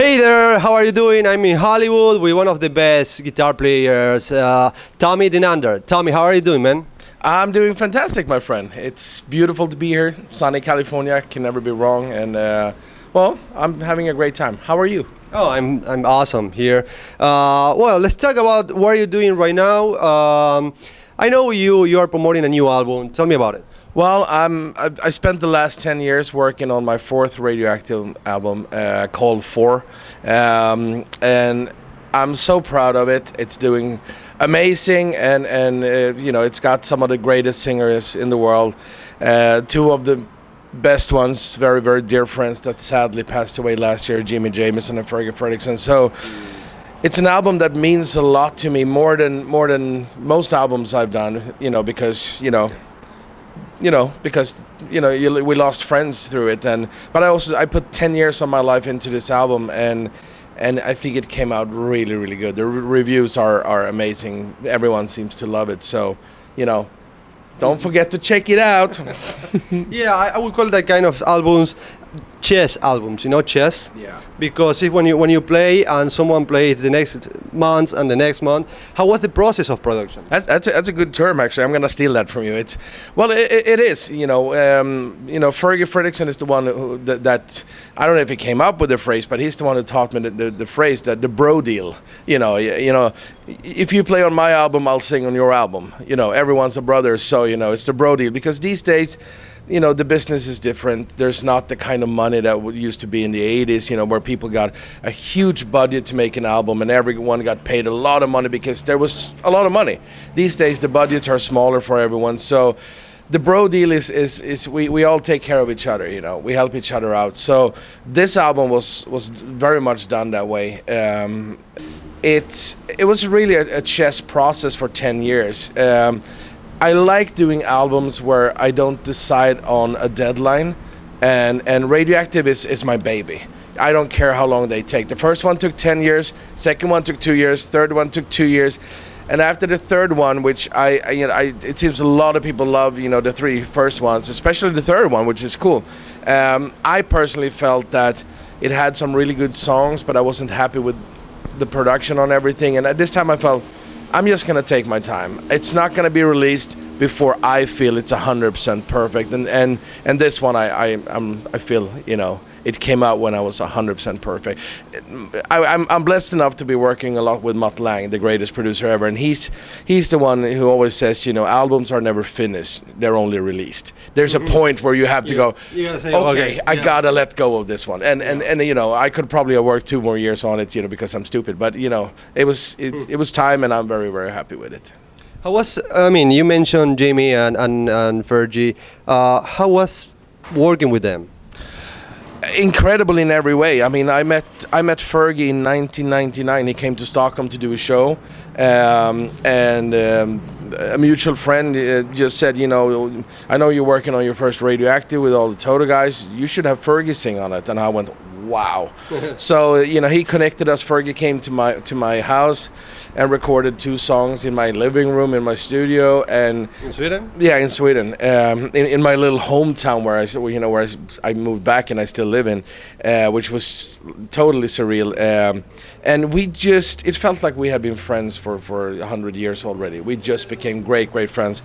Hey there, how are you doing? I'm in Hollywood with one of the best guitar players, Tommy Denander. Tommy, how are you doing, man? I'm doing fantastic, my friend. It's beautiful to be here. Sunny California, can never be wrong. And well, I'm having a great time. How are you? Oh, I'm awesome here. Well, let's talk about what you're doing right now. I know you are promoting a new album. Tell me about it. Well, I spent the last 10 years working on my fourth Radioactive album called 4. And I'm so proud of it. It's doing amazing, and you know, it's got some of the greatest singers in the world. Two of the best ones, very, very dear friends that sadly passed away last year, Jimmy Jamison and Fergie Frederiksen. So it's an album that means a lot to me, more than most albums I've done, you know, because we lost friends through it, but I put 10 years of my life into this album, and I think it came out really, really good. The reviews are amazing. Everyone seems to love it, so don't forget to check it out. Yeah, I would call that kind of albums chess albums, chess. Yeah. Because when you play and someone plays the next month and the next month, how was the process of production? That's a good term, actually. I'm gonna steal that from you. It is. Fergie Frederiksen is the one that I don't know if he came up with the phrase, but he's the one who taught me the phrase, that the bro deal. If you play on my album, I'll sing on your album. Everyone's a brother, so it's the bro deal. Because these days, the business is different. There's not the kind of money that used to be in the 80s, where people got a huge budget to make an album and everyone got paid a lot of money because there was a lot of money. These days, the budgets are smaller for everyone. So the bro deal is we all take care of each other, we help each other out. So this album was very much done that way. It was really a chess process for 10 years. I like doing albums where I don't decide on a deadline, and Radioactive is my baby. I don't care how long they take. The first one took 10 years, second one took 2 years, third one took 2 years, and after the third one, which it seems a lot of people love, the three first ones, especially the third one, which is cool. I personally felt that it had some really good songs, but I wasn't happy with the production on everything, and at this time I felt, I'm just gonna take my time. It's not gonna be released before I feel it's 100% perfect. And this one, I feel it came out when I was 100% perfect. I'm blessed enough to be working a lot with Mutt Lange, the greatest producer ever, and he's the one who always says, albums are never finished; they're only released. There's a point where you have to go, you gotta say, okay, I gotta let go of this one, and I could probably have worked 2 more years on it, because I'm stupid, but it was time, and I'm very, very happy with it. How was? You mentioned Jamie and Fergie. How was working with them? Incredible in every way. I met Fergie in 1999. He came to Stockholm to do a show, and a mutual friend just said, I know you're working on your first Radioactive with all the Toto guys. You should have Fergie sing on it. And I went, wow. So he connected us. Fergie came to my house and recorded 2 songs in my living room, in my studio, and in Sweden. Yeah, in Sweden, in my little hometown where I moved back and I still live in, which was totally surreal. And it felt like we had been friends for 100 years already. We just became great friends,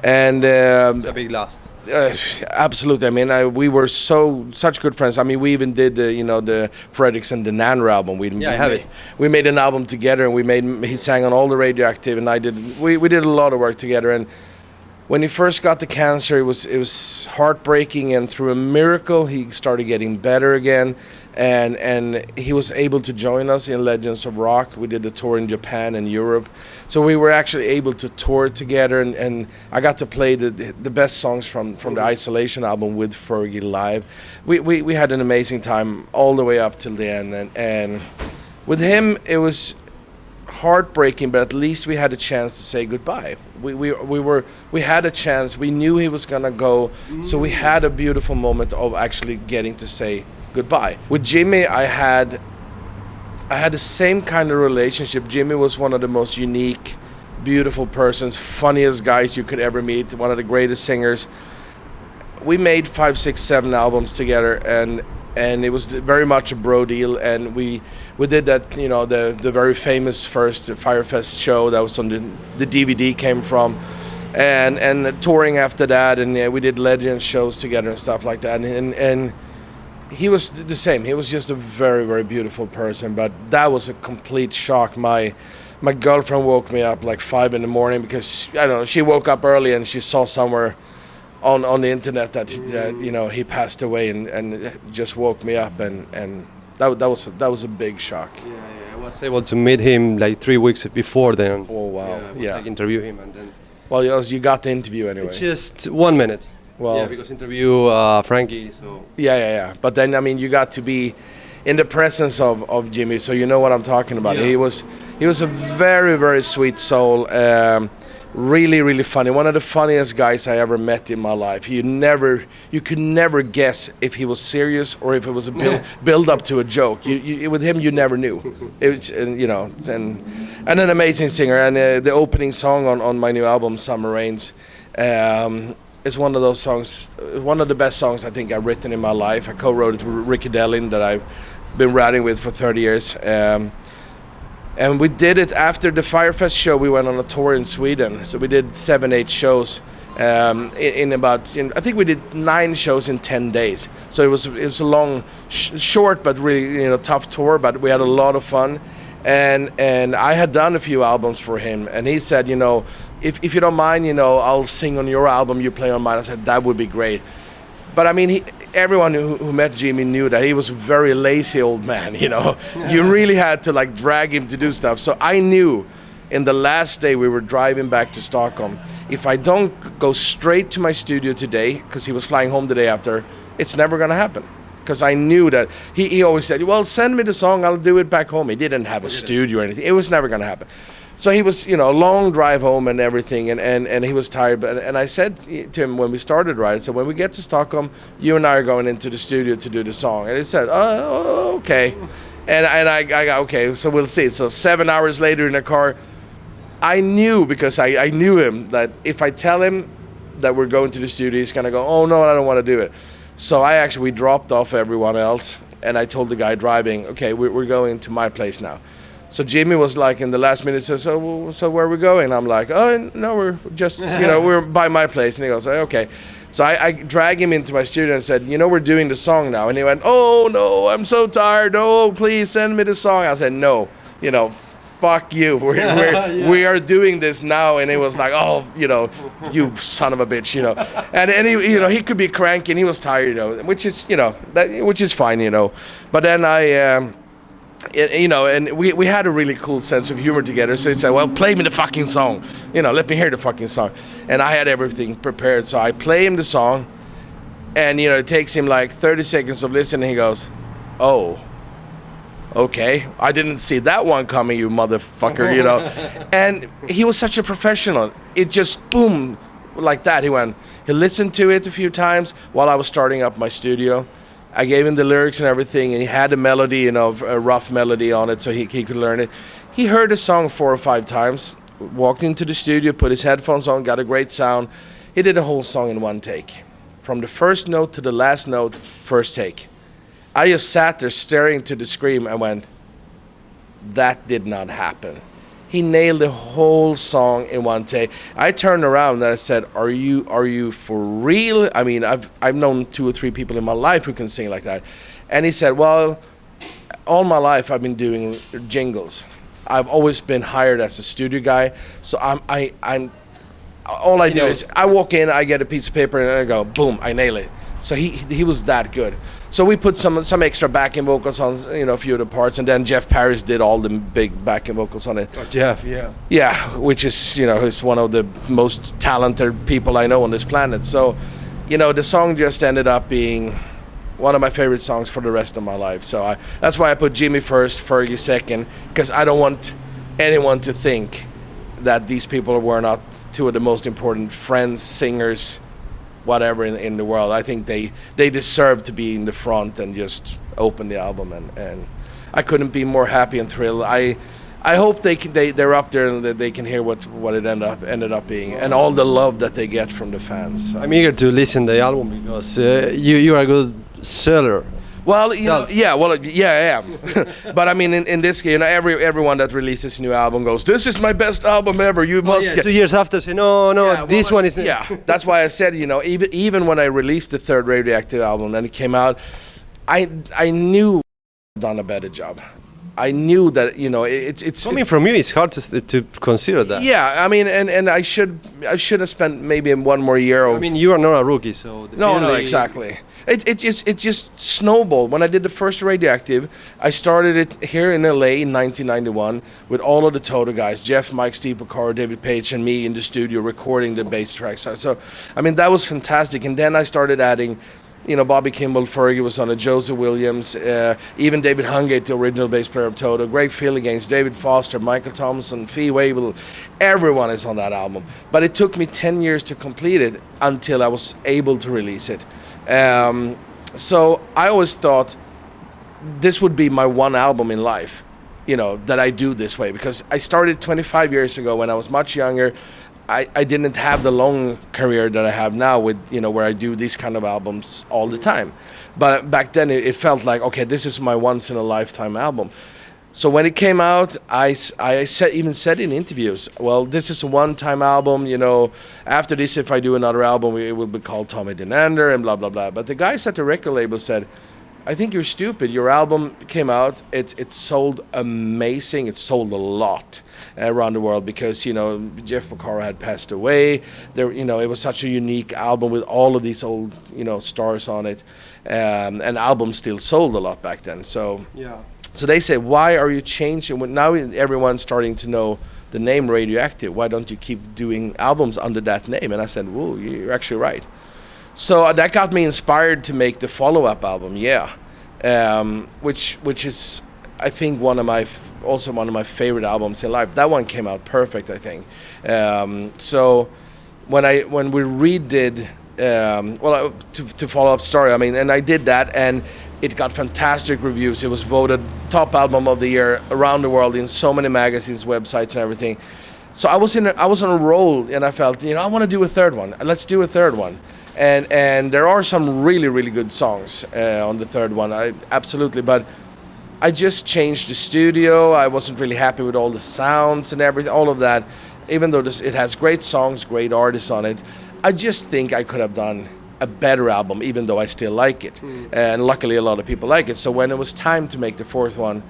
and a big loss. Absolutely. We were such good friends. We even did the Frederiksen Denander album. We made an album together, and he sang on all the Radioactive, and we did a lot of work together. And when he first got the cancer, it was heartbreaking, and through a miracle he started getting better again, and he was able to join us in Legends of Rock. We did a tour in Japan and Europe, so we were actually able to tour together, and I got to play the best songs from the Isolation album with Fergie live. We had an amazing time all the way up till the end, and with him it was heartbreaking, but at least we had a chance to say goodbye. We had a chance. We knew he was gonna go, so we had a beautiful moment of actually getting to say goodbye. With Jimmy, I had the same kind of relationship. Jimmy was one of the most unique, beautiful persons, funniest guys you could ever meet, one of the greatest singers. We made 5, 6, 7 albums together, and and it was very much a bro deal. And we did that, the very famous first Firefest show that was on the DVD came from, and touring after that, and we did Legends shows together and stuff like that. And he was the same. He was just a very, very beautiful person, but that was a complete shock. My girlfriend woke me up like 5 a.m. because I don't know, she woke up early and she saw somewhere on the internet that he passed away, and just woke me up, and that was a big shock. I was able to meet him like 3 weeks before then. Oh wow! Yeah. Like interview him, and then. Well, you got the interview anyway. Just 1 minute. Well, because interview Frankie. So. Yeah. But then you got to be in the presence of Jimmy, so you know what I'm talking about. Yeah. He was a very, very sweet soul. Really, really funny. One of the funniest guys I ever met in my life. You could never guess if he was serious or if it was a build up to a joke. With him, you never knew. It was, and an amazing singer. And the opening song on my new album, Summer Rains, is one of those songs, one of the best songs I think I've written in my life. I co-wrote it with Ricky Dellin, that I've been writing with for 30 years. And we did it after the Firefest show. We went on a tour in Sweden. So we did 7-8 shows I think we did 9 shows in 10 days. So it was a long, short but really tough tour. But we had a lot of fun. And I had done a few albums for him. And he said, if you don't mind, I'll sing on your album, you play on mine. I said, that would be great. But I mean, everyone who met Jimmy knew that he was a very lazy old man, You really had to drag him to do stuff. So I knew in the last day we were driving back to Stockholm, if I don't go straight to my studio today, because he was flying home the day after, it's never going to happen. Because I knew that he always said, well, send me the song, I'll do it back home. He didn't have a studio or anything. It was never going to happen. So he was, a long drive home and everything, and he was tired. And I said to him when we started, right, I said, when we get to Stockholm, you and I are going into the studio to do the song. And he said, oh, okay. And I got, okay, so we'll see. So 7 hours later in the car, I knew, because I knew him, that if I tell him that we're going to the studio, he's going to go, oh, no, I don't want to do it. So we dropped off everyone else, and I told the guy driving, okay, we're going to my place now. So Jimmy was in the last minute, says, so where are we going? I'm like, oh, no, we're just, we're by my place. And he goes, okay. So I drag him into my studio and said, we're doing the song now. And he went, oh, no, I'm so tired. Oh, please send me the song. I said, no, fuck you. We are doing this now. And he was like, oh, you son of a bitch, And he, he could be cranky and he was tired, which is, which is fine, But then and we had a really cool sense of humor together. So he said, well, play me the fucking song. Let me hear the fucking song. And I had everything prepared. So I play him the song. And, it takes him 30 seconds of listening. He goes, oh, okay. I didn't see that one coming, you motherfucker, And he was such a professional. It just, boom, like that. He listened to it a few times while I was starting up my studio. I gave him the lyrics and everything, and he had a melody, a rough melody on it, so he could learn it. He heard the song 4 or 5 times, walked into the studio, put his headphones on, got a great sound. He did the whole song in one take. From the first note to the last note, first take. I just sat there staring to the screen and went, that did not happen. He nailed the whole song in one take. I turned around and I said, "Are you for real?" I mean, I've known 2 or 3 people in my life who can sing like that. And he said, "Well, all my life I've been doing jingles. I've always been hired as a studio guy. So I'm all I do is I walk in, I get a piece of paper, and I go, boom, I nail it." So he was that good. So we put some extra backing vocals on, a few of the parts, and then Jeff Parris did all the big backing vocals on it. Oh, Jeff, yeah. Yeah, which is, he's one of the most talented people I know on this planet. So, the song just ended up being one of my favorite songs for the rest of my life. So that's why I put Jimmy first, Fergie second, because I don't want anyone to think that these people were not 2 of the most important friends, singers, whatever in the world. I think they deserve to be in the front and just open the album, and I couldn't be more happy and thrilled. I hope they're up there and that they can hear what it ended up being, and all the love that they get from the fans. I'm eager to listen to the album because you are a good seller. Well, yeah. But I mean, in this case, everyone that releases a new album goes, "This is my best album ever. You must get." 2 years after, say, no, this one is. Yeah, that's why I said, even when I released the third Radioactive album, and it came out, I knew I'd done a better job. I knew that it's coming from you. It's hard to consider that. Yeah, I mean, and I should have spent maybe 1 more year. I mean, you are not a rookie, so no, exactly. It just snowballed. When I did the first Radioactive, I started it here in LA in 1991 with all of the Toto guys, Jeff, Mike, Steve Porcaro, David Page, and me in the studio recording the bass tracks. So I mean, that was fantastic. And then I started adding, Bobby Kimball, Fergie was on it, Joseph Williams, even David Hungate, the original bass player of Toto, Greg Philliganes, David Foster, Michael Thompson, Fee Waybill, everyone is on that album. But it took me 10 years to complete it until I was able to release it. So I always thought this would be my one album in life, that I do this way, because I started 25 years ago when I was much younger. I didn't have the long career that I have now with, where I do these kind of albums all the time. But back then it felt like, okay, this is my once in a lifetime album. So when it came out, I even said in interviews, well, this is a one-time album, after this, if I do another album, it will be called Tommy Denander and blah, blah, blah. But the guys at the record label said, I think you're stupid. Your album came out, it sold amazing, it sold a lot around the world because, Jeff Porcaro had passed away. There, it was such a unique album with all of these old, stars on it. And albums still sold a lot back then. So yeah. So they say, why are you changing? Now everyone's starting to know the name Radioactive. Why don't you keep doing albums under that name? And I said, whoa, you're actually right. So that got me inspired to make the follow-up album, which is, I think, one of my favorite albums in life. That one came out perfect, I think. So when we redid, to follow up story, I mean, and I did that, and it got fantastic reviews. It was voted top album of the year around the world in so many magazines, websites, and everything. So I was on a roll, and I felt, I want to do a third one. Let's do a third one. And there are some really, really good songs on the third one, absolutely. But I just changed the studio. I wasn't really happy with all the sounds and everything, all of that. Even though it has great songs, great artists on it, I just think I could have done a better album, even though I still like it. And luckily, a lot of people like it. So when it was time to make the fourth one,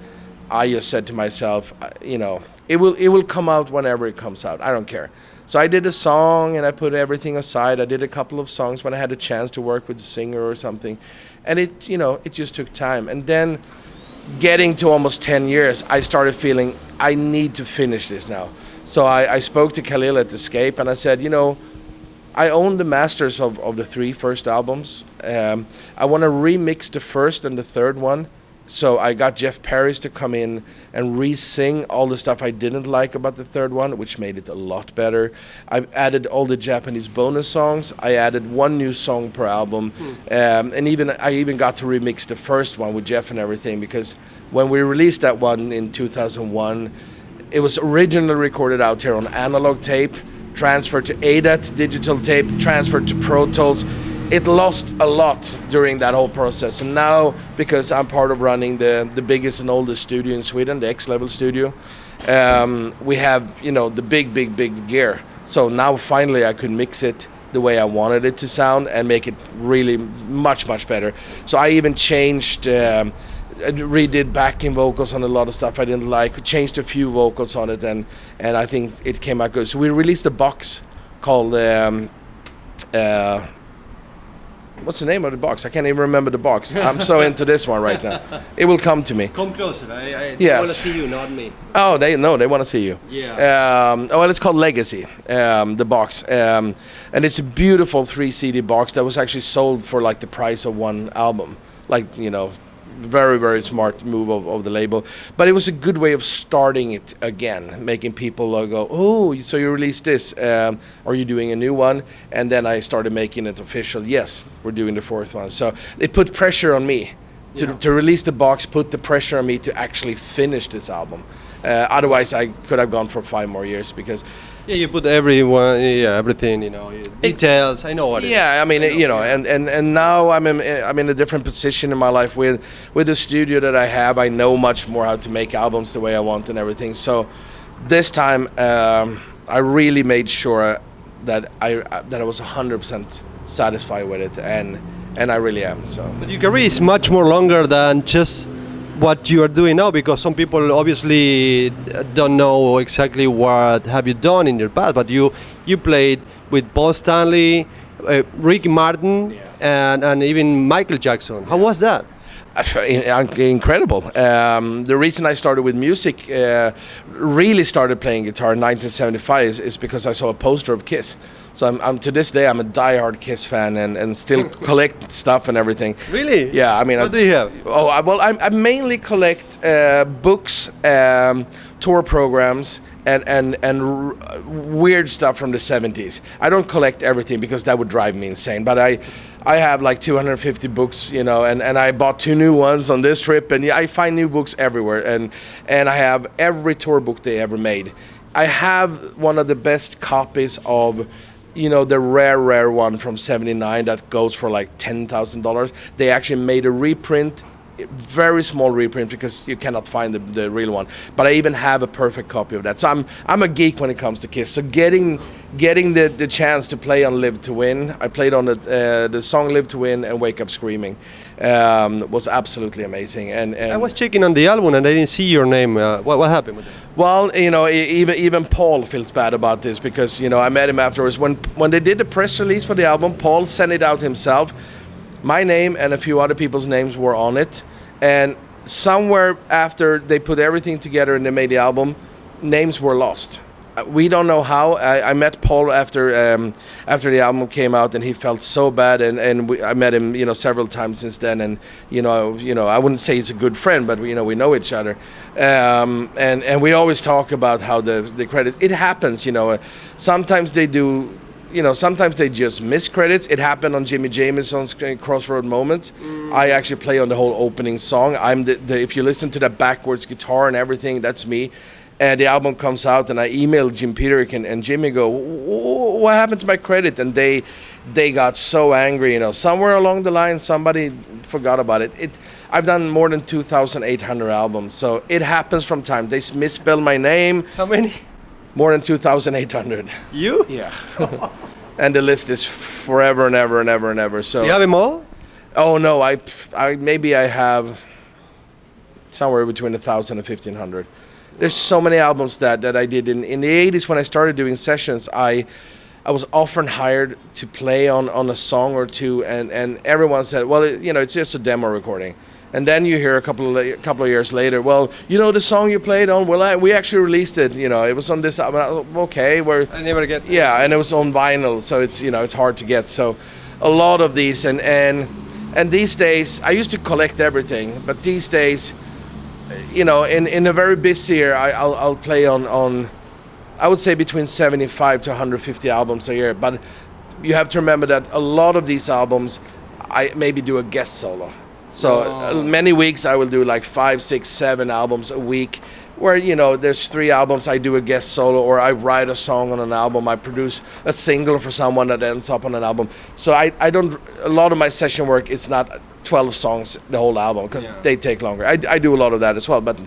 I just said to myself, it will come out whenever it comes out. I don't care. So I did a song and I put everything aside. I did a couple of songs when I had a chance to work with a singer or something. And it just took time. And then getting to almost 10 years, I started feeling I need to finish this now. So I spoke to Khalil at Escape and I said, I own the masters of the 3 first albums. I want to remix the first and the third one. So I got Jeff Paris to come in and re-sing all the stuff I didn't like about the third one, which made it a lot better. I added all the Japanese bonus songs. I added 1 new song per album. And I even got to remix the first one with Jeff and everything, because when we released that one in 2001, it was originally recorded out here on analog tape, transferred to ADAT digital tape, transferred to Pro Tools. It lost a lot during that whole process. And now, because I'm part of running the biggest and oldest studio in Sweden, the X-Level studio, we have, the big gear. So now finally I could mix it the way I wanted it to sound and make it really much, much better. So I even changed, redid backing vocals on a lot of stuff I didn't like, changed a few vocals on it, and I think it came out good. So we released a box called, what's the name of the box? I can't even remember the box. I'm so into this one right now. It will come to me. Come closer. I yes. want to see you, not me. Oh, they want to see you. Yeah. Well, it's called Legacy, the box. And it's a beautiful 3 CD box that was actually sold for like the price of 1 album. Like, very, very smart move of the label. But it was a good way of starting it again, making people go, oh, so you released this. Are you doing a new one? And then I started making it official. Yes, we're doing the 4th one. So it put pressure on me to release the box, put the pressure on me to actually finish this album. Otherwise, I could have gone for 5 more years, because Yeah, you put everything, details. I know what. Yeah, I mean, and now I'm in a different position in my life with the studio that I have. I know much more how to make albums the way I want and everything. So this time, I really made sure that I was 100% satisfied with it, and I really am. So. But your career is much more longer than just what you are doing now, because some people obviously don't know exactly what have you done in your past, but you played with Paul Stanley, Ricky Martin, and even Michael Jackson. How was that? Incredible. The reason I started with music, really started playing guitar in 1975 is because I saw a poster of Kiss. So I'm to this day I'm a diehard Kiss fan and still collect stuff and everything. Really? Yeah, I mean. What do you have? I mainly collect books, tour programs, and weird stuff from the 70s. I don't collect everything because that would drive me insane. But I have like 250 books, and I bought 2 new ones on this trip, and I find new books everywhere. And I have every tour book they ever made. I have one of the best copies of, the rare one from '79 that goes for like $10,000. They actually made a reprint, very small reprint, because you cannot find the real one. But I even have a perfect copy of that. So I'm a geek when it comes to Kiss. So getting the chance to play on Live to Win, I played on the song Live to Win and Wake Up Screaming, was absolutely amazing. And I was checking on the album and I didn't see your name. What happened with it? Well, even Paul feels bad about this because I met him afterwards when they did the press release for the album. Paul sent it out himself. My name and a few other people's names were on it, and somewhere after they put everything together and they made the album, names were lost. We don't know how. I met Paul after the album came out, and he felt so bad. And I met him, several times since then. And I wouldn't say he's a good friend, but we know each other. And we always talk about how the credit. It happens, Sometimes they do. Sometimes they just miss credits. It happened on Jimmy Jameson's Crossroad Moments. I actually play on the whole opening song. I'm if you listen to that backwards guitar and everything, that's me. And the album comes out, and I emailed Jim Peterick and Jimmy go, what happened to my credit? And they got so angry. Somewhere along the line, somebody forgot about it. I've done more than 2,800 albums, so it happens from time. They misspell my name. How many? More than 2,800. You? Yeah. And the list is forever and ever and ever and ever. So. Do you have them all? Oh no, I have somewhere between 1,000 and 1,500. There's so many albums that I did in the 80s when I started doing sessions. I was often hired to play on a song or two, and everyone said, well, it's just a demo recording. And then you hear a couple of years later, well, the song you played on, well, we actually released it. It was on this album. Okay, I never get. Yeah, and it was on vinyl, so it's hard to get. So a lot of these, and these days, I used to collect everything, but these days, in a very busy year, I'll play on I would say between 75 to 150 albums a year. But you have to remember that a lot of these albums, I maybe do a guest solo. So many weeks I will do like 5, 6, 7 albums a week, where there's 3 albums I do a guest solo, or I write a song on an album, I produce a single for someone that ends up on an album. So I don't. A lot of my session work is not 12 songs the whole album, because they take longer. I do a lot of that as well, but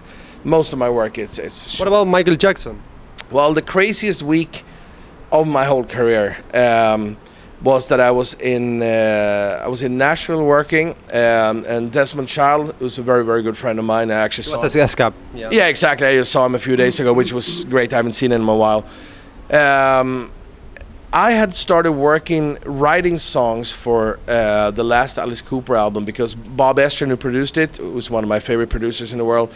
most of my work is. What about Michael Jackson? Well, the craziest week of my whole career was that I was in Nashville working, and Desmond Child, who's a very, very good friend of mine, I actually saw. Was a Yeah, exactly. I just saw him a few days ago, which was great. I haven't seen him in a while. I had started writing songs for the last Alice Cooper album, because Bob Ezrin, who produced it, who's one of my favorite producers in the world,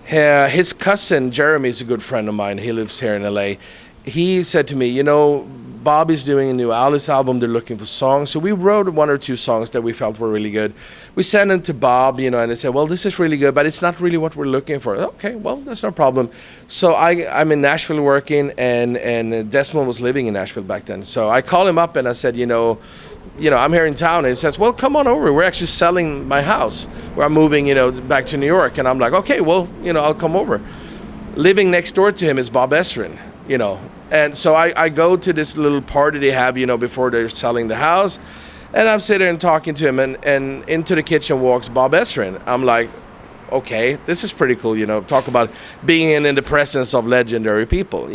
his cousin Jeremy is a good friend of mine. He lives here in LA. He said to me, Bob is doing a new Alice album. They're looking for songs. So we wrote 1 or 2 songs that we felt were really good. We sent them to Bob, and they said, well, this is really good, but it's not really what we're looking for. Okay, well, that's no problem. So I'm in Nashville working, and Desmond was living in Nashville back then. So I called him up and I said, I'm here in town. And he says, well, come on over. We're actually selling my house, where I'm moving, back to New York. And I'm like, okay, well, I'll come over. Living next door to him is Bob Ezrin, And so I go to this little party they have, before they're selling the house. And I'm sitting there and talking to him, and into the kitchen walks Bob Ezrin. I'm like, okay, this is pretty cool, talk about being in the presence of legendary people,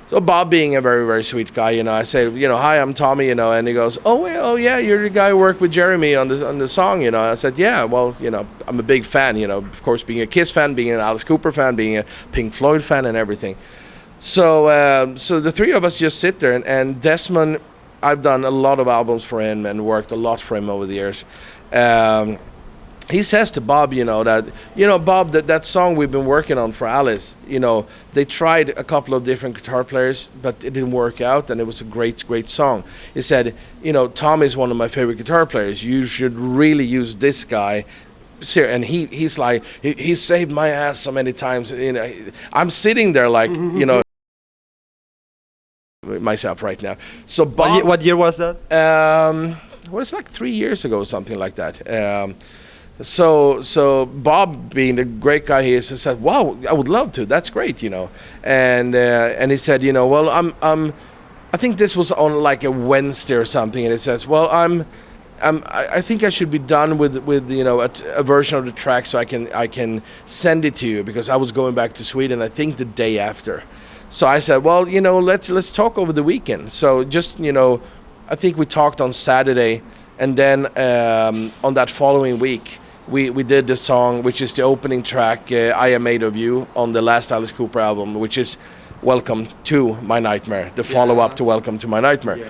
So Bob, being a very, very sweet guy, I say, hi, I'm Tommy, and he goes, oh yeah, you're the guy who worked with Jeremy on the song, I said, yeah, well, I'm a big fan, of course, being a Kiss fan, being an Alice Cooper fan, being a Pink Floyd fan and everything. So the three of us just sit there, and Desmond, I've done a lot of albums for him and worked a lot for him over the years. He says to Bob, Bob, that song we've been working on for Alice, they tried a couple of different guitar players, but it didn't work out, and it was a great, great song. He said, Tom is one of my favorite guitar players. You should really use this guy. And he's like, he saved my ass so many times. I'm sitting there like, myself right now. So Bob, what year was that? It's like 3 years ago, something like that. So Bob, being the great guy he is, said, "Wow, I would love to. That's great, And he said, well, I think this was on like a Wednesday or something, and it says, well, I think I should be done with a version of the track so I can send it to you, because I was going back to Sweden, I think the day after. So I said, well, let's talk over the weekend. So just, I think we talked on Saturday, and then on that following week, we did the song, which is the opening track, I Am Made of You, on the last Alice Cooper album, which is Welcome to My Nightmare, the follow-up to Welcome to My Nightmare. Yeah.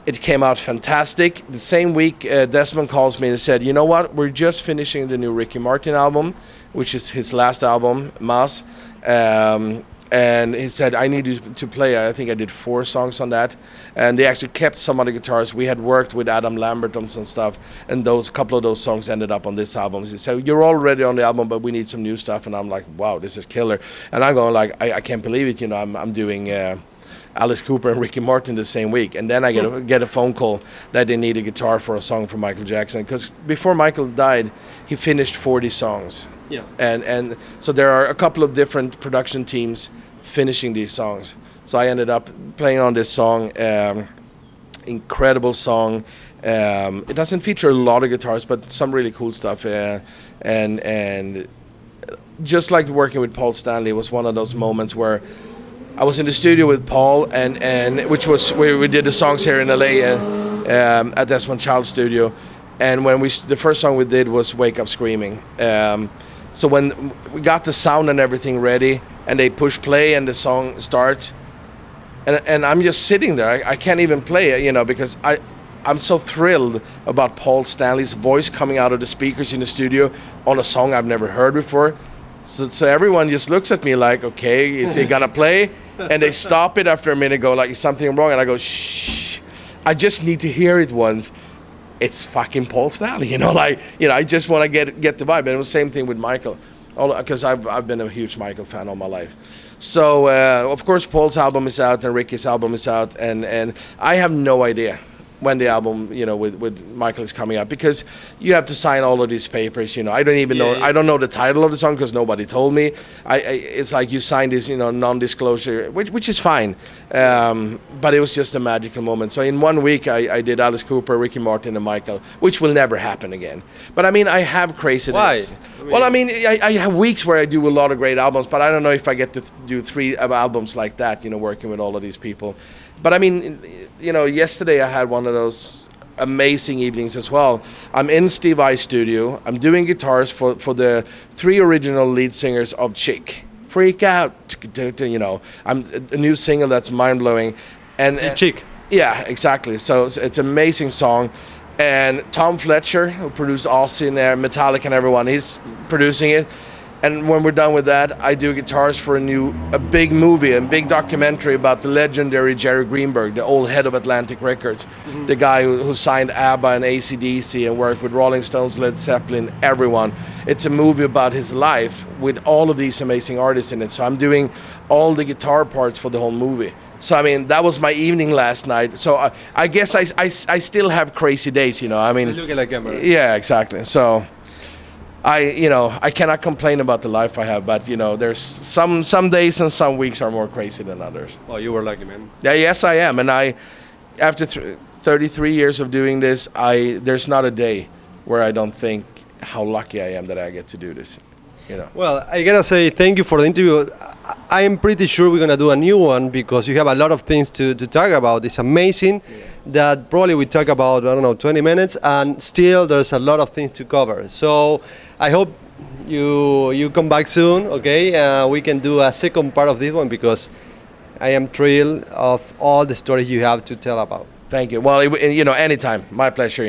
It came out fantastic. The same week, Desmond calls me and said, you know what, we're just finishing the new Ricky Martin album, which is his last album, Mas. And he said, I need you to play. I think I did 4 songs on that. And they actually kept some of the guitars. We had worked with Adam Lambert on some stuff, and a couple of those songs ended up on this album. He said, you're already on the album, but we need some new stuff. And I'm like, wow, this is killer. And I'm going like, I can't believe it. I'm doing Alice Cooper and Ricky Martin the same week. And then I get a phone call that they need a guitar for a song from Michael Jackson. Because before Michael died, he finished 40 songs. Yeah. And so there are a couple of different production teams finishing these songs. So I ended up playing on this song, incredible song. It doesn't feature a lot of guitars, but some really cool stuff. And just like working with Paul Stanley, it was one of those moments where I was in the studio with Paul, and which was where we did the songs here in LA at Desmond Child Studio. And when the first song we did was Wake Up Screaming. So when we got the sound and everything ready, and they push play and the song starts, and I'm just sitting there. I can't even play it, because I'm so thrilled about Paul Stanley's voice coming out of the speakers in the studio on a song I've never heard before. So everyone just looks at me like, okay, is he gonna play? And they stop it after a minute, go like, is something wrong? And I go, shh, I just need to hear it once. It's fucking Paul Stanley, I just want to get the vibe. And it was the same thing with Michael, because I've been a huge Michael fan all my life. So of course Paul's album is out and Ricky's album is out, and I have no idea when the album with Michael is coming out, because you have to sign all of these papers. I don't even know. I don't know the title of the song because nobody told me. It's like you sign this non-disclosure, which is fine, but it was just a magical moment. So in 1 week I did Alice Cooper, Ricky Martin, and Michael, which will never happen again. But I have crazy days. Why? I have weeks where I do a lot of great albums, but I don't know if I get to do 3 albums like that, working with all of these people. But yesterday I had one of those amazing evenings as well. I'm in Steve Vai's studio. I'm doing guitars for the 3 original lead singers of Chick. Freak Out, I'm a new single that's mind-blowing. And Chick. Yeah, exactly. So it's an amazing song. And Tom Fletcher, who produced Ozzy and Metallica and everyone, he's producing it. And when we're done with that, I do guitars for a big movie, a big documentary about the legendary Jerry Greenberg, the old head of Atlantic Records, the guy who signed ABBA and AC/DC and worked with Rolling Stones, Led Zeppelin, everyone. It's a movie about his life with all of these amazing artists in it. So I'm doing all the guitar parts for the whole movie. So that was my evening last night. So I guess I still have crazy days, Look at the camera. Yeah, exactly. So I cannot complain about the life I have, but there's some days and some weeks are more crazy than others. Oh, you were lucky, man. Yeah, yes, I am, and after 33 years of doing this, there's not a day where I don't think how lucky I am that I get to do this. Well, I gotta say thank you for the interview. I am pretty sure we're gonna do a new one because you have a lot of things to talk about. It's amazing that probably we talk about 20 minutes, and still there's a lot of things to cover. So I hope you come back soon. Okay, we can do a second part of this one because I am thrilled of all the stories you have to tell about. Thank you. Well, anytime. My pleasure,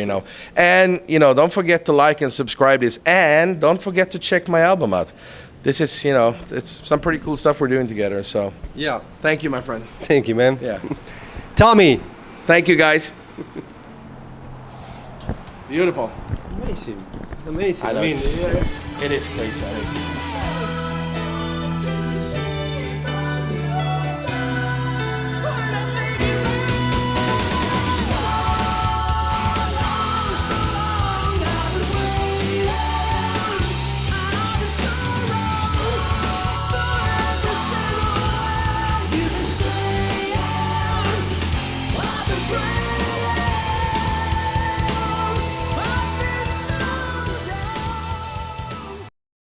And, don't forget to like and subscribe this. And don't forget to check my album out. This is, it's some pretty cool stuff we're doing together. So, yeah. Thank you, my friend. Thank you, man. Yeah. Tommy. Thank you, guys. Beautiful. Amazing. Amazing. I know. It is crazy.